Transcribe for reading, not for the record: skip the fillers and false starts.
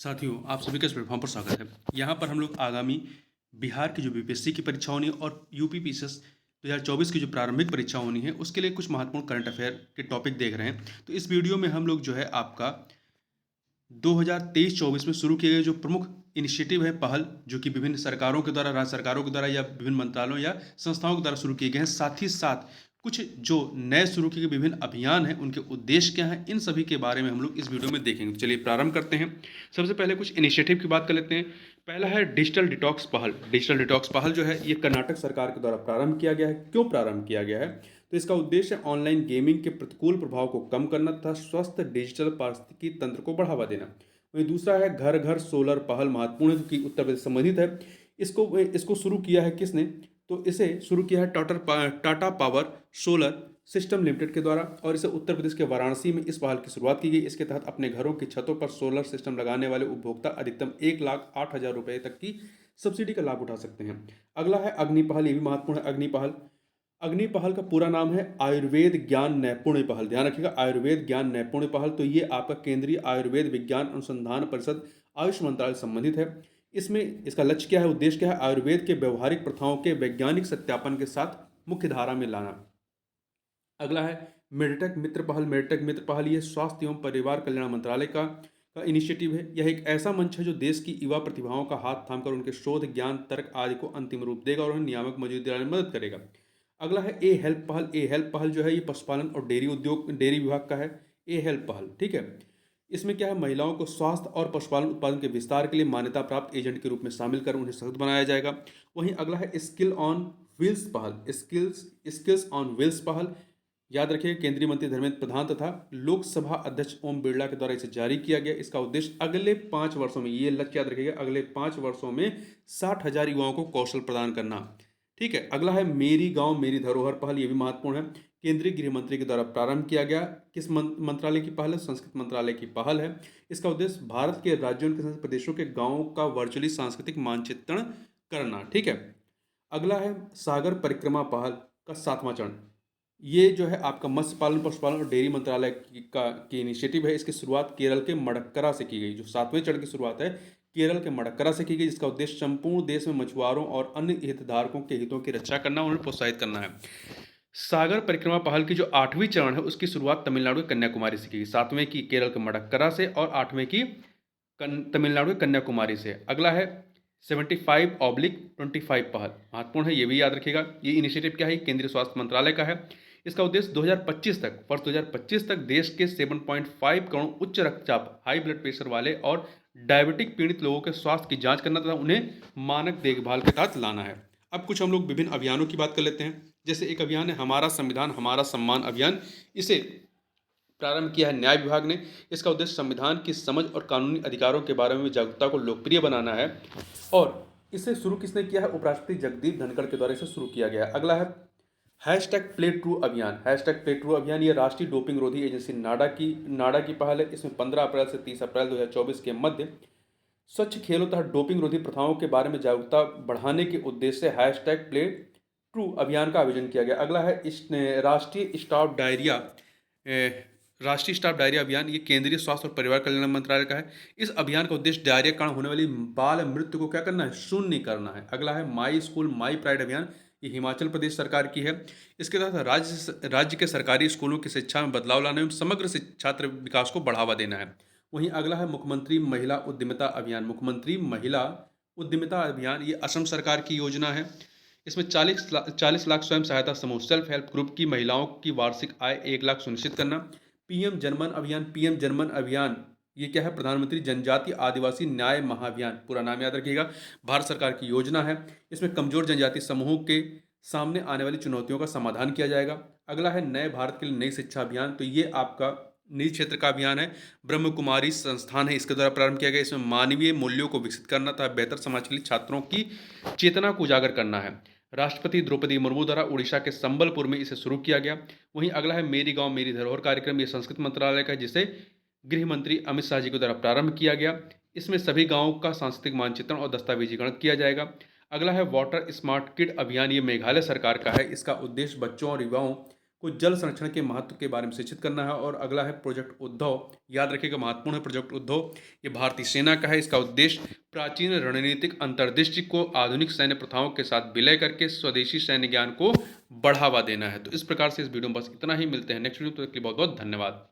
साथियों, आप सभी का इस प्लेटफॉर्म पर स्वागत है। यहाँ पर हम लोग आगामी बिहार की जो बीपीएससी की परीक्षा होनी है और यूपी पीसीएस 2024 की जो प्रारंभिक परीक्षा होनी है, उसके लिए कुछ महत्वपूर्ण करंट अफेयर के टॉपिक देख रहे हैं। तो इस वीडियो में हम लोग जो है आपका 2023-24 में शुरू किए गए जो प्रमुख इनिशिएटिव है, पहल जो कि विभिन्न सरकारों के द्वारा, राज्य सरकारों के द्वारा या विभिन्न मंत्रालयों या संस्थाओं के द्वारा शुरू किए गए हैं, साथ ही साथ कुछ जो नए शुरू किए गए विभिन्न अभियान हैं, उनके उद्देश्य क्या हैं, इन सभी के बारे में हम लोग इस वीडियो में देखेंगे। तो चलिए प्रारंभ करते हैं। सबसे पहले कुछ इनिशिएटिव की बात कर लेते हैं। पहला है डिजिटल डिटॉक्स पहल। डिजिटल डिटॉक्स पहल जो है ये कर्नाटक सरकार के द्वारा प्रारंभ किया गया है। क्यों प्रारंभ किया गया है? तो इसका उद्देश्य ऑनलाइन गेमिंग के प्रतिकूल प्रभाव को कम करना तथा स्वस्थ डिजिटल पारिस्थितिकी तंत्र को बढ़ावा देना। वहीं दूसरा है घर घर सोलर पहल। महत्वपूर्ण है क्योंकि उत्तर प्रदेश संबंधित है। इसको शुरू किया है किसने? तो इसे शुरू किया है Tata power solar system limited के द्वारा, और इसे उत्तर प्रदेश के वाराणसी में इस पहल की शुरुआत की गई। इसके तहत अपने घरों की छतों पर सोलर सिस्टम लगाने वाले उपभोक्ता अधिकतम 1,08,000 रुपये तक की सब्सिडी का लाभ उठा सकते हैं। अगला है अग्नि पहल। ये भी महत्वपूर्ण है। अग्नि पहल का पूरा नाम है आयुर्वेद ज्ञान नैपुण्य पहल। ध्यान रखिएगा, आयुर्वेद ज्ञान नैपुण्य पहल। तो ये आपका केंद्रीय आयुर्वेद विज्ञान अनुसंधान परिषद आयुष मंत्रालय संबंधित है। इसमें इसका लक्ष्य क्या है, उद्देश्य क्या है? आयुर्वेद के व्यवहारिक प्रथाओं के वैज्ञानिक सत्यापन के साथ मुख्य धारा में लाना। अगला है मेडिटेक मित्र पहल। मेडिटेक मित्र पहल ये स्वास्थ्य एवं परिवार कल्याण मंत्रालय का इनिशिएटिव है। यह एक ऐसा मंच है जो देश की युवा प्रतिभाओं का हाथ थामकर उनके शोध, ज्ञान, तर्क आदि को अंतिम रूप देगा और उन्हें नियामक मजबूती दिलाने में मदद करेगा। अगला है ए हेल्प पहल। ए हेल्प पहल जो है ये पशुपालन और डेयरी विभाग का है। ए हेल्प पहल, ठीक है। इसमें क्या है, महिलाओं को स्वास्थ्य और पशुपालन उत्पादन के विस्तार के लिए मान्यता प्राप्त एजेंट के रूप में शामिल कर उन्हें सशक्त बनाया जाएगा। वहीं अगला है स्किल ऑन व्हील्स पहल। स्किल्स ऑन व्हील्स पहल। याद रखिए, केंद्रीय मंत्री धर्मेंद्र प्रधान तथा लोकसभा अध्यक्ष ओम बिरला के द्वारा इसे जारी किया गया। इसका उद्देश्य अगले 5 वर्षों में, ये लक्ष्य याद रखिएगा, अगले 5 वर्षों में 60,000 युवाओं को कौशल प्रदान करना। ठीक है। अगला है मेरी गांव मेरी धरोहर पहल। ये भी महत्वपूर्ण है। केंद्रीय गृह मंत्री के द्वारा प्रारंभ किया गया। किस मंत्रालय की पहल है? संस्कृति मंत्रालय की पहल है। इसका उद्देश्य भारत के राज्यों के प्रदेशों के गांवों का वर्चुअली सांस्कृतिक मानचित्रण करना। ठीक है। अगला है सागर परिक्रमा पहल का 7वां चरण। ये जो है आपका मत्स्य पालन, पशुपालन और डेयरी मंत्रालय की इनिशिएटिव है। इसकी शुरुआत केरल के मडक्करा से की गई। जो 7वें चरण की शुरुआत है केरल के मडक्करा से की गई, जिसका उद्देश्य संपूर्ण देश में मछुआरों और अन्य हितधारकों के हितों की रक्षा करना, उन्हें प्रोत्साहित करना है। सागर परिक्रमा पहल की जो 8वीं चरण है उसकी शुरुआत तमिलनाडु के कन्याकुमारी से की गई। 7वें की केरल के मडक्करा से और 8वें की तमिलनाडु के कन्याकुमारी से। अगला है 75/25 पहल। महत्वपूर्ण है, ये भी याद रखिएगा। ये इनिशिएटिव क्या है? केंद्रीय स्वास्थ्य मंत्रालय का है। इसका उद्देश्य 2025 तक, वर्ष 2025 तक देश के 7.5 करोड़ उच्च रक्तचाप, हाई ब्लड प्रेशर वाले और डायबिटिक पीड़ित लोगों के स्वास्थ्य की जांच करना तथा उन्हें मानक देखभाल के तहत लाना है। अब कुछ हम लोग विभिन्न अभियानों की बात कर लेते हैं। जैसे एक अभियान है हमारा संविधान हमारा सम्मान अभियान। इसे प्रारंभ किया है न्याय विभाग ने। इसका उद्देश्य संविधान की समझ और कानूनी अधिकारों के बारे में जागरूकता को लोकप्रिय बनाना है। और इसे शुरू किसने किया है? उपराष्ट्रपति जगदीप धनखड़ के द्वारा इसे शुरू किया गया। अगला है #प्ले ट्रू अभियान। #प्ले ट्रू अभियान ये राष्ट्रीय डोपिंग रोधी एजेंसी नाडा की पहल है। इसमें 15 अप्रैल से 30 अप्रैल 2024 के मध्य स्वच्छ खेलों तथा डोपिंग रोधी प्रथाओं के बारे में जागरूकता बढ़ाने के उद्देश्य से #प्ले ट्रू अभियान का आयोजन किया गया। अगला है राष्ट्रीय स्टाफ डायरिया अभियान। ये केंद्रीय स्वास्थ्य और परिवार कल्याण मंत्रालय का है। इस अभियान का उद्देश्य डायरिया के कारण होने वाली बाल मृत्यु को क्या करना है? शून्य करना है। अगला है माई स्कूल माई प्राइड अभियान। ये हिमाचल प्रदेश सरकार की है। इसके तहत राज्य के सरकारी स्कूलों की शिक्षा में बदलाव लाने एवं समग्र छात्र विकास को बढ़ावा देना है। वहीं अगला है मुख्यमंत्री महिला उद्यमिता अभियान। मुख्यमंत्री महिला उद्यमिता अभियान ये असम सरकार की योजना है। इसमें 40 लाख स्वयं सहायता समूह, सेल्फ हेल्प ग्रुप की महिलाओं की वार्षिक आय 1 लाख सुनिश्चित करना। पीएम जनमन अभियान। पीएम जनमन अभियान ये क्या है? प्रधानमंत्री जनजातीय आदिवासी न्याय महाअभियान। पूरा नाम याद रखिएगा। भारत सरकार की योजना है। इसमें कमजोर जनजातीय समूहों के सामने आने वाली चुनौतियों का समाधान किया जाएगा। अगला है नए भारत के लिए नई शिक्षा अभियान। तो ये आपका निजी क्षेत्र का अभियान है। ब्रह्म कुमारी संस्थान है, इसके द्वारा प्रारंभ किया गया। इसमें मानवीय मूल्यों को विकसित करना तथा बेहतर समाज के लिए छात्रों की चेतना को उजागर करना है। राष्ट्रपति द्रौपदी मुर्मू द्वारा उड़ीसा के संबलपुर में इसे शुरू किया गया। वहीं अगला है मेरी गांव मेरी धरोहर कार्यक्रम। ये संस्कृति मंत्रालय का है, जिसे गृह मंत्री अमित शाह जी के द्वारा प्रारंभ किया गया। इसमें सभी गांवों का सांस्कृतिक मानचित्रण और दस्तावेजीकरण किया जाएगा। अगला है वाटर स्मार्ट किड अभियान। ये मेघालय सरकार का है। इसका उद्देश्य बच्चों और युवाओं को जल संरक्षण के महत्व के बारे में शिक्षित करना है। और अगला है प्रोजेक्ट उद्धव, याद रखिएगा महत्वपूर्ण है प्रोजेक्ट उद्धव। ये भारतीय सेना का है। इसका उद्देश्य प्राचीन रणनीतिक अंतर्दृष्टि को आधुनिक सैन्य प्रथाओं के साथ विलय करके स्वदेशी सैन्य ज्ञान को बढ़ावा देना है। तो इस प्रकार से इस वीडियो में बस इतना ही। मिलते हैं नेक्स्ट वीडियो, तो इसके लिए बहुत बहुत धन्यवाद।